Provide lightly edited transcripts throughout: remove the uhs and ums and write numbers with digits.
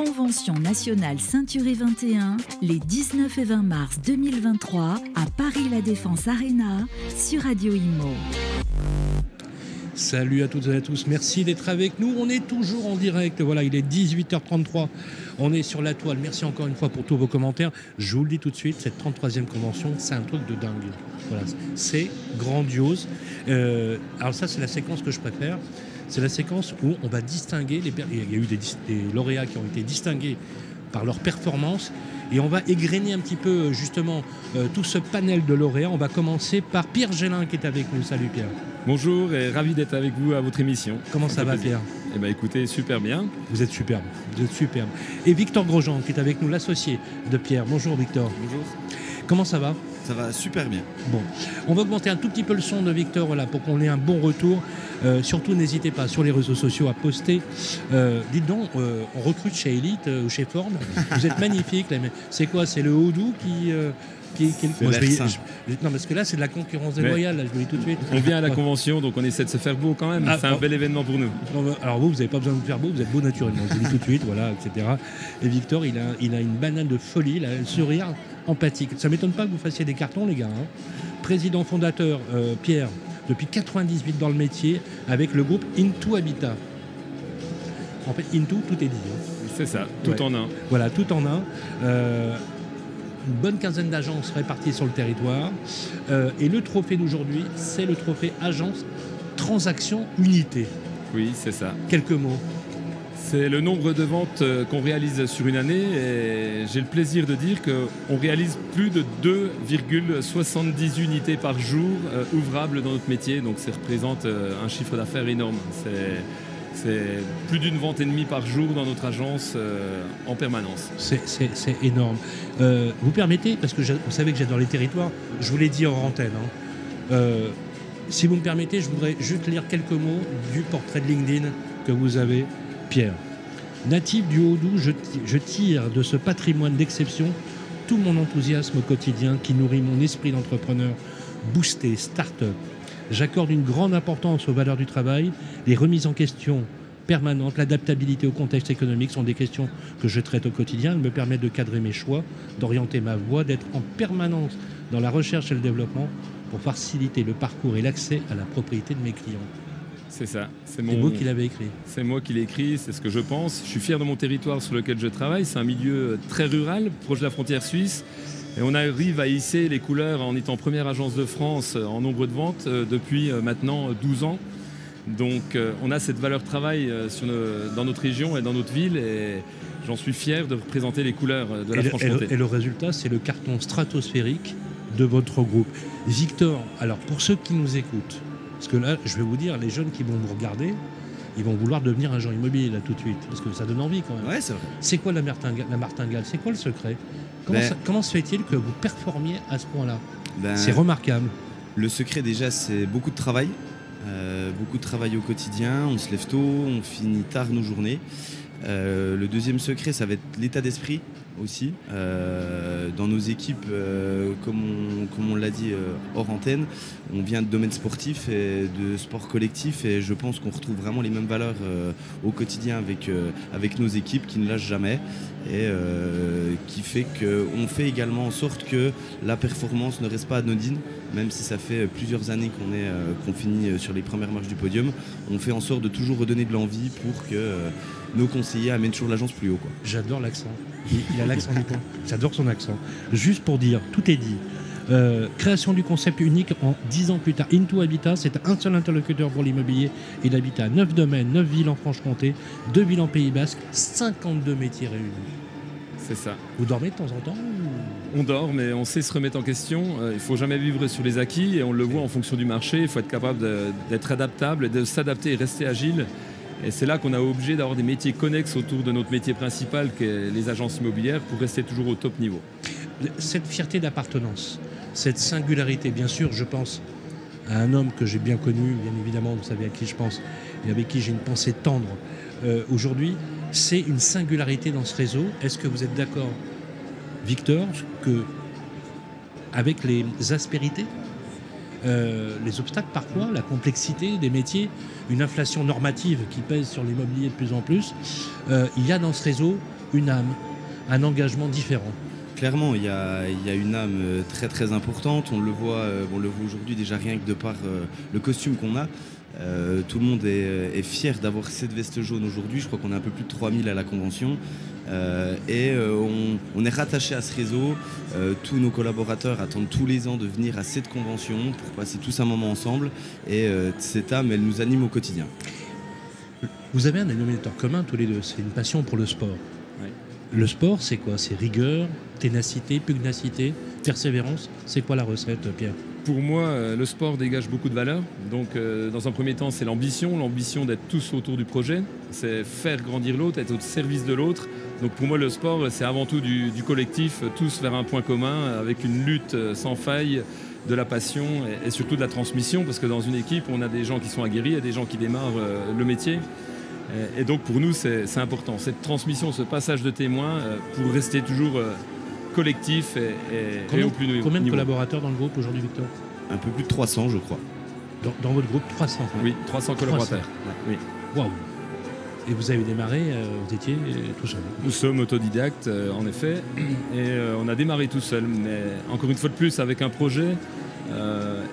Convention nationale Ceinturée 21, les 19 et 20 mars 2023 à Paris La Défense Arena sur Radio Imo. Salut à toutes et à tous, merci d'être avec nous. On est toujours en direct, voilà, il est 18h33. On est sur la toile. Merci encore une fois pour tous vos commentaires. Je vous le dis tout de suite, cette 33e convention, c'est un truc de dingue. Voilà, c'est grandiose. Alors ça, c'est la séquence que je préfère. C'est la séquence où on va distinguer il y a eu des lauréats qui ont été distingués par leur performance. Et on va égrener un petit peu justement tout ce panel de lauréats. On va commencer par Pierre Gélin qui est avec nous. Salut Pierre. Bonjour et ravi d'être avec vous à votre émission. Comment ça va Pierre? Eh bien écoutez, super bien. Vous êtes superbe, vous êtes superbe. Et Victor Grosjean qui est avec nous, l'associé de Pierre. Bonjour Victor. Bonjour. Comment ça va? Ça va super bien. Bon, on va augmenter un tout petit peu le son de Victor voilà, pour qu'on ait un bon retour. Surtout, n'hésitez pas sur les réseaux sociaux à poster. Dites donc, on recrute chez Elite ou chez Ford. Vous êtes magnifiques. C'est quoi? C'est le Odoo qui Moi, non, parce que là, c'est de la concurrence déloyale, là, je vous le dis tout de suite. On vient à la convention, donc on essaie de se faire beau quand même. C'est un bel événement pour nous. Alors vous n'avez pas besoin de vous faire beau, vous êtes beau naturellement, je vous le dis tout de suite, voilà, etc. Et Victor, il a une banane de folie, là, un sourire empathique. Ça ne m'étonne pas que vous fassiez des cartons, les gars. Hein. Président fondateur, Pierre, depuis 98 dans le métier, avec le groupe Into Habitat. En fait, Into, tout est dit. Hein. C'est ça, tout en un. Voilà, tout en un. Une bonne quinzaine d'agences réparties sur le territoire. Et le trophée d'aujourd'hui, c'est le trophée Agence Transaction Unité. Oui, c'est ça. Quelques mots. C'est le nombre de ventes qu'on réalise sur une année et j'ai le plaisir de dire qu'on réalise plus de 2,70 unités par jour ouvrables dans notre métier. Donc ça représente un chiffre d'affaires énorme. C'est plus d'une vente et demie par jour dans notre agence en permanence. C'est énorme. Vous permettez, parce que vous savez que j'adore les territoires, je vous l'ai dit en antenne. Hein. Si vous me permettez, je voudrais juste lire quelques mots du portrait de LinkedIn que vous avez, Pierre. Natif du Haut-Doubs, je tire de ce patrimoine d'exception tout mon enthousiasme au quotidien qui nourrit mon esprit d'entrepreneur boosté, start-up. J'accorde une grande importance aux valeurs du travail, les remises en question permanentes, l'adaptabilité au contexte économique sont des questions que je traite au quotidien. Elles me permettent de cadrer mes choix, d'orienter ma voie, d'être en permanence dans la recherche et le développement pour faciliter le parcours et l'accès à la propriété de mes clients. C'est ça. C'est vous qui l'avez écrit. C'est moi qui l'ai écrit, c'est ce que je pense. Je suis fier de mon territoire sur lequel je travaille. C'est un milieu très rural, proche de la frontière suisse. Et on arrive à hisser les couleurs en étant première agence de France en nombre de ventes depuis maintenant 12 ans. Donc on a cette valeur travail dans notre région et dans notre ville et j'en suis fier de représenter les couleurs de la Franche-Comté. Et le résultat, c'est le carton stratosphérique de votre groupe. Victor, alors pour ceux qui nous écoutent, parce que là, je vais vous dire, les jeunes qui vont vous regarder, ils vont vouloir devenir agent immobilier là tout de suite, parce que ça donne envie quand même. Ouais, c'est vrai. C'est quoi la martingale? C'est quoi le secret? Comment se fait-il que vous performiez à ce point-là? C'est remarquable. Le secret déjà, c'est beaucoup de travail. Beaucoup de travail au quotidien. On se lève tôt, on finit tard nos journées. Le deuxième secret, ça va être l'état d'esprit aussi. Dans nos équipes, comme on l'a dit hors antenne, on vient de domaine sportif et de sport collectif et je pense qu'on retrouve vraiment les mêmes valeurs au quotidien avec nos équipes qui ne lâchent jamais et qui fait qu'on fait également en sorte que la performance ne reste pas anodine, même si ça fait plusieurs années qu'on finit sur les premières marches du podium. On fait en sorte de toujours redonner de l'envie pour que nos conseillers amènent toujours l'agence plus haut. J'adore l'accent. Il a l'accent du coin. J'adore son accent. Juste pour dire, tout est dit. Création du concept unique en 10 ans plus tard. Into Habitat, c'est un seul interlocuteur pour l'immobilier et l'habitat. 9 domaines, 9 villes en Franche-Comté, 2 villes en Pays Basque, 52 métiers réunis. C'est ça. Vous dormez de temps en temps On dort, mais on sait se remettre en question. Il ne faut jamais vivre sur les acquis et on le voit en fonction du marché. Il faut être capable d'être adaptable, de s'adapter et rester agile. Et c'est là qu'on a obligé d'avoir des métiers connexes autour de notre métier principal, qui est les agences immobilières, pour rester toujours au top niveau. Cette fierté d'appartenance, cette singularité, bien sûr, je pense à un homme que j'ai bien connu, bien évidemment, vous savez à qui je pense, et avec qui j'ai une pensée tendre. Aujourd'hui, c'est une singularité dans ce réseau. Est-ce que vous êtes d'accord, Victor, que avec les aspérités, les obstacles parfois, la complexité des métiers, une inflation normative qui pèse sur l'immobilier de plus en plus, il y a dans ce réseau une âme, un engagement différent. Clairement, il y a une âme très très importante. On le voit aujourd'hui déjà rien que de par le costume qu'on a. Tout le monde est fier d'avoir cette veste jaune aujourd'hui. Je crois qu'on est un peu plus de 3000 à la convention. On est rattaché à ce réseau. Tous nos collaborateurs attendent tous les ans de venir à cette convention pour passer tous un moment ensemble. Et cette âme, elle nous anime au quotidien. Vous avez un dénominateur commun tous les deux, c'est une passion pour le sport. Oui. Le sport, c'est quoi? C'est rigueur, ténacité, pugnacité, persévérance. C'est quoi la recette, Pierre? Pour moi, le sport dégage beaucoup de valeurs. Donc, dans un premier temps, c'est l'ambition d'être tous autour du projet. C'est faire grandir l'autre, être au service de l'autre. Donc, pour moi, le sport, c'est avant tout du collectif, tous vers un point commun, avec une lutte sans faille, de la passion et surtout de la transmission. Parce que dans une équipe, on a des gens qui sont aguerris et des gens qui démarrent le métier. Et donc, pour nous, c'est important. Cette transmission, ce passage de témoin, pour rester toujours collectif et au plus niveau. Combien de collaborateurs dans le groupe aujourd'hui, Victor? Un peu plus de 300, je crois. Dans votre groupe, 300? Oui, 300 collaborateurs. Oui. Waouh! Et vous avez démarré, vous étiez tout seul? Nous sommes autodidactes, en effet, et on a démarré tout seul. Mais encore une fois de plus, avec un projet,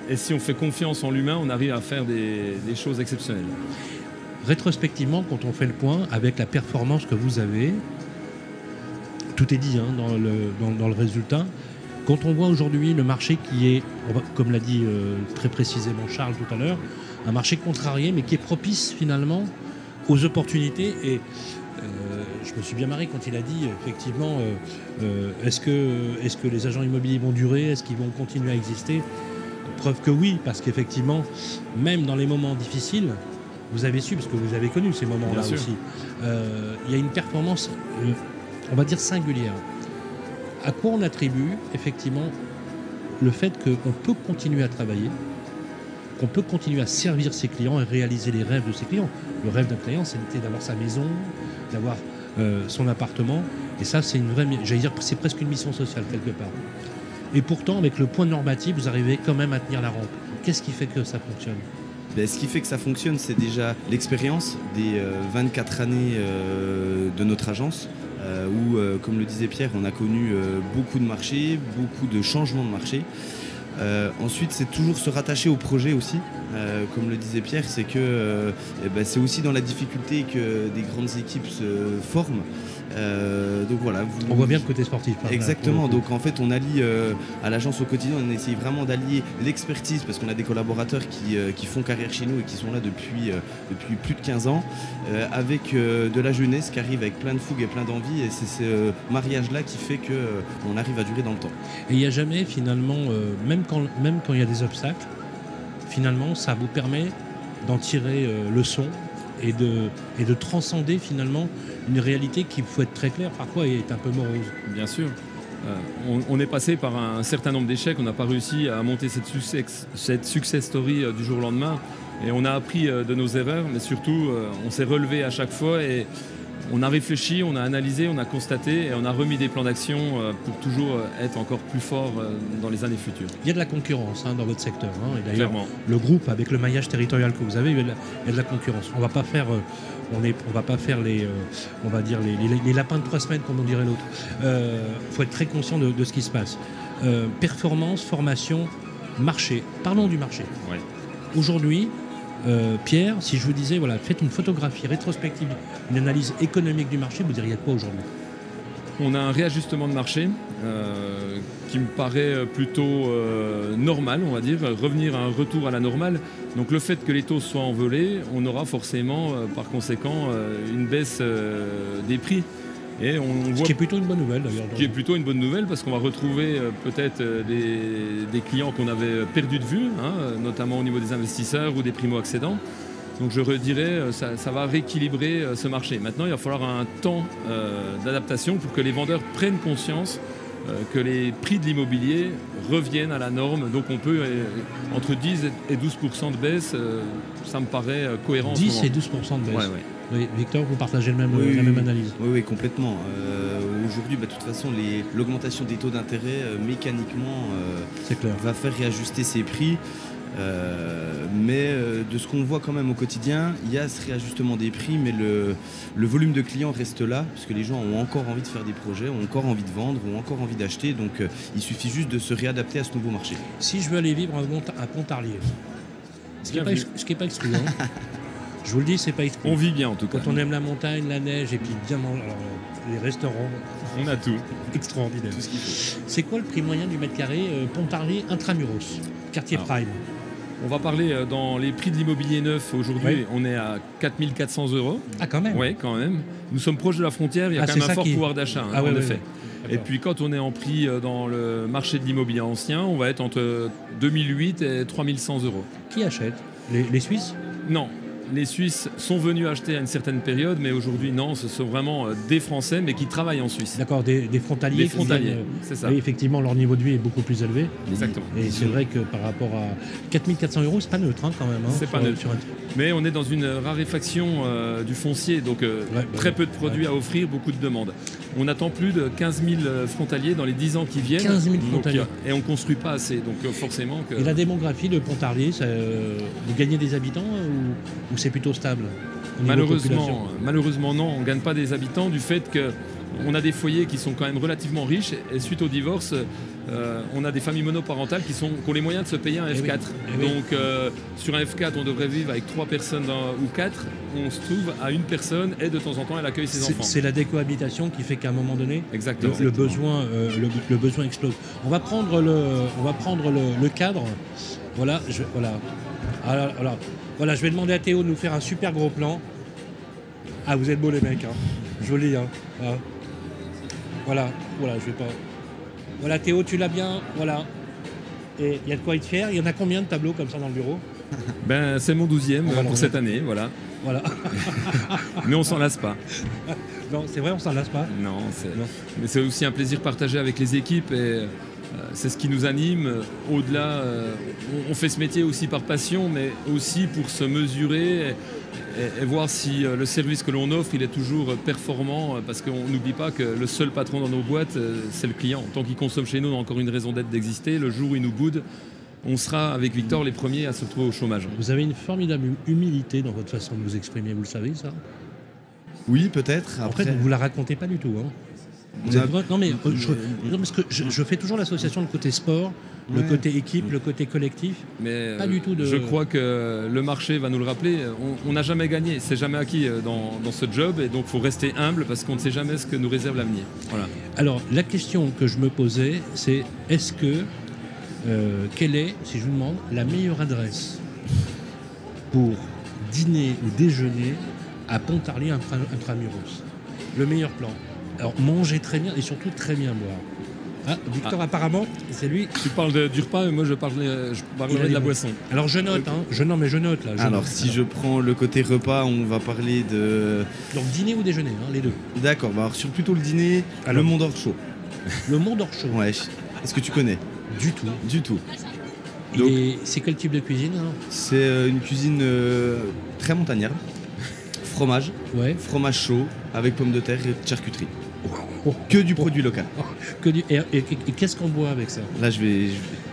et si on fait confiance en l'humain, on arrive à faire des choses exceptionnelles. Rétrospectivement, quand on fait le point avec la performance que vous avez, tout est dit dans le résultat. Quand on voit aujourd'hui le marché qui est, comme l'a dit très précisément Charles tout à l'heure, un marché contrarié mais qui est propice finalement aux opportunités. Et je me suis bien marré quand il a dit effectivement est-ce que les agents immobiliers vont durer, est-ce qu'ils vont continuer à exister? Preuve que oui, parce qu'effectivement, même dans les moments difficiles, vous avez su, parce que vous avez connu ces moments-là aussi, il y a une performance on va dire singulière. À quoi on attribue effectivement le fait qu'on peut continuer à travailler, qu'on peut continuer à servir ses clients et réaliser les rêves de ses clients. Le rêve d'un client, c'était d'avoir sa maison, d'avoir son appartement. Et ça, c'est une vraie, j'allais dire, c'est presque une mission sociale quelque part. Et pourtant, avec le point normatif, vous arrivez quand même à tenir la rampe. Qu'est-ce qui fait que ça fonctionne? Ce qui fait que ça fonctionne, c'est déjà l'expérience des 24 années de notre agence. Où, comme le disait Pierre, on a connu beaucoup de marchés, beaucoup de changements de marché. Ensuite, c'est toujours se rattacher au projet aussi. Comme le disait Pierre, c'est que c'est aussi dans la difficulté que des grandes équipes se forment. Donc voilà. On voit bien le côté sportif. Exactement. Là, donc en fait, on allie à l'agence au quotidien, on essaye vraiment d'allier l'expertise parce qu'on a des collaborateurs qui font carrière chez nous et qui sont là depuis plus de 15 ans, avec de la jeunesse qui arrive avec plein de fougue et plein d'envie. Et c'est ce mariage-là qui fait qu'on arrive à durer dans le temps. Et il n'y a jamais finalement, même quand il y a des obstacles, finalement, ça vous permet d'en tirer le son et de transcender finalement une réalité qui, il faut être très clair, parfois est un peu morose. Bien sûr. On est passé par un certain nombre d'échecs, on n'a pas réussi à monter cette success story du jour au lendemain. Et on a appris de nos erreurs, mais surtout, on s'est relevé à chaque fois et on a réfléchi, on a analysé, on a constaté et on a remis des plans d'action pour toujours être encore plus fort dans les années futures. Il y a de la concurrence dans votre secteur. Et d'ailleurs, clairement, le groupe, avec le maillage territorial que vous avez, il y a de la concurrence. On va pas faire les lapins de 3 semaines, comme on dirait l'autre. Faut être très conscient de ce qui se passe. Performance, formation, marché. Parlons du marché. Ouais. Aujourd'hui, Pierre, si je vous disais, voilà, faites une photographie rétrospective, une analyse économique du marché, vous diriez quoi aujourd'hui? On a un réajustement de marché qui me paraît plutôt normal, on va dire, revenir à un retour à la normale. Donc le fait que les taux soient envolés, on aura forcément, par conséquent, une baisse des prix. Et ce qui est plutôt une bonne nouvelle d'ailleurs. Ce qui est plutôt une bonne nouvelle parce qu'on va retrouver peut-être des clients qu'on avait perdus de vue, notamment au niveau des investisseurs ou des primo-accédants. Donc je redirais, ça va rééquilibrer ce marché. Maintenant, il va falloir un temps d'adaptation pour que les vendeurs prennent conscience que les prix de l'immobilier reviennent à la norme. Donc on peut, entre 10 et 12% de baisse, ça me paraît cohérent. 10 et 12% de baisse. Ouais. Oui, Victor, vous partagez la même analyse? Oui, complètement. Aujourd'hui, de toute façon, l'augmentation des taux d'intérêt, mécaniquement, c'est clair, va faire réajuster ces prix. Mais de ce qu'on voit quand même au quotidien, il y a ce réajustement des prix, mais le volume de clients reste là, parce que les gens ont encore envie de faire des projets, ont encore envie de vendre, ont encore envie d'acheter, donc il suffit juste de se réadapter à ce nouveau marché. Si je veux aller vivre à Pontarlier, ce qui n'est pas exclu, hein. Je vous le dis, c'est pas exclu. On vit bien en tout cas. Quand on aime la montagne, la neige et puis bien manger, alors, les restaurants, On a tout. extraordinaire. Tout ce qu'il faut. C'est quoi le prix moyen du mètre carré Pontarlier intramuros, quartier Alors, prime? On va parler dans les prix de l'immobilier neuf aujourd'hui. Oui. On est à 4 400 €. Ah, quand même. Oui, quand même. Nous sommes proches de la frontière. Il y a Ah, quand c'est même un ça fort qui- pouvoir d'achat, Ah, ouais, en ouais, effet. ouais. Et D'accord. puis quand on est en prix dans le marché de l'immobilier ancien, on va être entre 2008 et 3100 €. Qui achète les Suisses? Non, les Suisses sont venus acheter à une certaine période, mais aujourd'hui non, ce sont vraiment des Français, mais qui travaillent en Suisse. D'accord, des frontaliers. Des qui frontaliers, viennent, c'est ça. Oui, effectivement, leur niveau de vie est beaucoup plus élevé. Exactement. Et c'est vrai que par rapport à 4 400 €, c'est pas neutre hein, quand même. Hein, C'est pas sur- neutre. sur un- Mais on est dans une raréfaction du foncier, donc très peu de produits à offrir, beaucoup de demandes. On attend plus de 15 000 frontaliers dans les 10 ans qui viennent. 15 000 Donc, frontaliers. et on ne construit pas assez, donc forcément que... Et la démographie de Pontarlier, vous gagnez des habitants ou c'est plutôt stable au niveau population Malheureusement non, on ne gagne pas des habitants du fait qu'on a des foyers qui sont quand même relativement riches et suite au divorce, on a des familles monoparentales qui ont les moyens de se payer un Eh oui, F4. eh oui. Donc sur un F4, on devrait vivre avec 3 personnes ou 4. On se trouve à une personne et de temps en temps, elle accueille ses enfants. C'est la décohabitation qui fait qu'à un moment donné, Exactement. le besoin explose. On va prendre le cadre. Voilà, voilà, je vais demander à Théo de nous faire un super gros plan. Ah, vous êtes beaux les mecs, hein. Joli, hein. Ah. Voilà, je vais pas. Voilà, Théo, tu l'as bien, voilà. Et il y a de quoi être fier. Il y en a combien de tableaux comme ça dans le bureau? Ben, c'est mon 12e On va le pour cette année, voilà. Voilà. Mais on s'en lasse pas. Non, c'est vrai, on s'en lasse pas. Non, Non. mais c'est aussi un plaisir partagé avec les équipes et c'est ce qui nous anime. Au-delà, on fait ce métier aussi par passion, mais aussi pour se mesurer et voir si le service que l'on offre, il est toujours performant, parce qu'on n'oublie pas que le seul patron dans nos boîtes, c'est le client. Tant qu'il consomme chez nous, on a encore une raison d'être d'exister. Le jour où il nous boude, on sera avec Victor les premiers à se retrouver au chômage. Vous avez une formidable humilité dans votre façon de vous exprimer, vous le savez ça? Oui, peut-être. En Après, fait, vous ne la racontez pas du tout. Hein. Vous on a- êtes vrai- Non, mais non, parce que je fais toujours l'association, le côté sport, le Ouais. côté équipe, le côté collectif. Mais Pas du tout de- je crois que le marché va nous le rappeler. On n'a jamais gagné, c'est jamais acquis dans ce job, et donc il faut rester humble parce qu'on ne sait jamais ce que nous réserve l'avenir. Voilà. Alors, la question que je me posais, c'est est-ce que, quelle est, si je vous demande, la meilleure adresse pour dîner ou déjeuner à Pontarlier intramuros? Le meilleur plan. Alors, manger très bien et surtout très bien boire. Ah, Victor, apparemment, c'est lui. Tu parles du repas, et moi je parlerai de la boisson. Alors, je note, hein. Je note là. Alors, note. si je prends le côté repas, on va parler de... Donc, dîner ou déjeuner, hein, les deux. D'accord, bah alors sur plutôt le dîner, Alors. le Mont d'Or chaud. Le Mont d'Or chaud. Ouais, est-ce que tu connais? Du tout. Du tout. Donc- Et c'est quel type de cuisine hein? C'est une cuisine très montagnarde. Fromage, Ouais. fromage chaud avec pommes de terre et charcuterie. Oh. Que du produit local. Et qu'est-ce qu'on boit avec ça? Là, je vais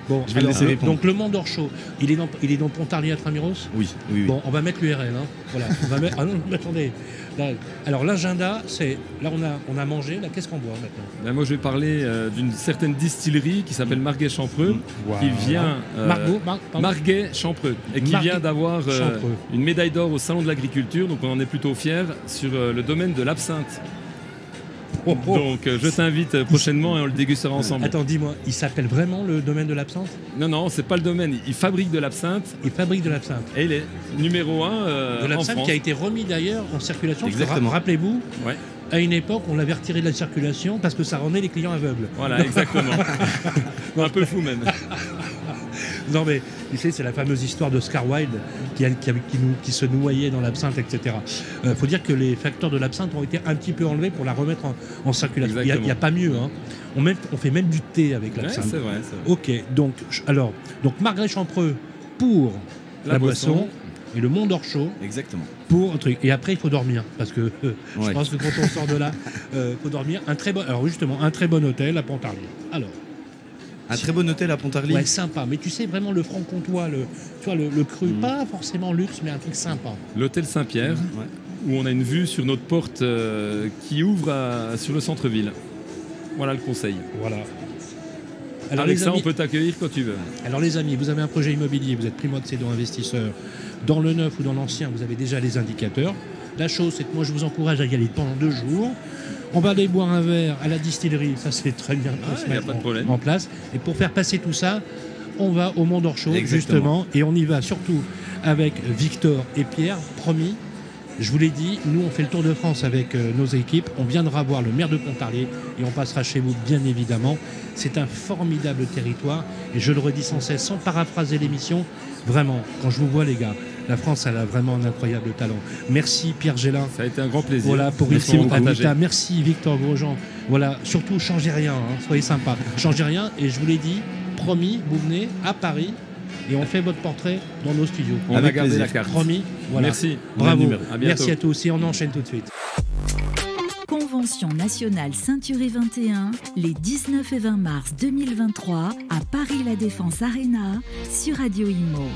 Bon, Je vais le laisser répondre. donc le Mont d'Or chaud, il est dans Pontarlier intramuros. Oui, oui, oui. Bon, on va mettre l'URL. Hein. Voilà. On va mettre... Ah non, mais attendez. Là, alors l'agenda, c'est là on a mangé. Là, qu'est-ce qu'on boit maintenant? Ben, moi je vais parler d'une certaine distillerie qui s'appelle Marguet-Champreux, qui vient Marguet-Champreux, et qui Marguet vient d'avoir Champreux. une médaille d'or au Salon de l'Agriculture, donc on en est plutôt fiers sur le domaine de l'absinthe. Oh, oh. Donc je t'invite prochainement et on le dégustera ensemble. Attends, dis-moi, il s'appelle vraiment le domaine de l'absinthe? Non, c'est pas le domaine, il fabrique de l'absinthe Il fabrique de l'absinthe. et il est numéro 1 De en l'absinthe France. qui a été remis d'ailleurs en circulation. Parce que Exactement. rappelez-vous, Ouais. à une époque, on l'avait retiré de la circulation parce que ça rendait les clients aveugles. Voilà, exactement. Un peu fou même. Non mais, tu sais, c'est la fameuse histoire d'Oscar Wilde qui se noyait dans l'absinthe, etc. Faut dire que les facteurs de l'absinthe ont été un petit peu enlevés pour la remettre en circulation. Il n'y a pas mieux. Hein. On fait même du thé avec Ouais, l'absinthe. c'est vrai. Ok, donc Marguet-Champreux pour la boisson et le Mont d'Or chaud Exactement. pour un truc. Et après, il faut dormir parce que je Ouais. pense que quand on sort de là, il faut dormir. Alors justement, un très bon hôtel à Pontarlier. Alors, Un très bon hôtel à Pontarlier. Ouais, sympa. Mais tu sais, vraiment le franc-comtois, le cru, pas forcément luxe, mais un truc sympa. L'hôtel Saint-Pierre, où on a une vue sur notre porte qui ouvre sur le centre-ville. Voilà le conseil. Voilà. Alors, avec les ça, amis, on peut t'accueillir quand tu veux. Alors les amis, vous avez un projet immobilier, vous êtes primo-accédant investisseur. Dans le neuf ou dans l'ancien, vous avez déjà les indicateurs. La chose, c'est que moi, je vous encourage à y aller pendant 2 jours. On va aller boire un verre à la distillerie, ça c'est très bien de se mettre en place. Et pour faire passer tout ça, on va au Mont d'Orchaud, justement, et on y va surtout avec Victor et Pierre, promis. Je vous l'ai dit, nous on fait le tour de France avec nos équipes, on viendra voir le maire de Pontarlier et on passera chez vous bien évidemment. C'est un formidable territoire et je le redis sans cesse, sans paraphraser l'émission, vraiment, quand je vous vois les gars, la France elle a vraiment un incroyable talent. Merci Pierre Gélin. Ça a été un grand plaisir. Voilà pour ici au Habitat. Merci Victor Grosjean. Voilà, surtout changez rien, hein, soyez sympa. Changez rien et je vous l'ai dit, promis, vous venez à Paris. Et on fait votre portrait dans nos studios. On va garder la carte. Promis. Voilà. Merci. Bravo. À merci à tous et on enchaîne tout de suite. Convention nationale Ceinturé 21, les 19 et 20 mars 2023 à Paris La Défense Arena sur Radio Imo.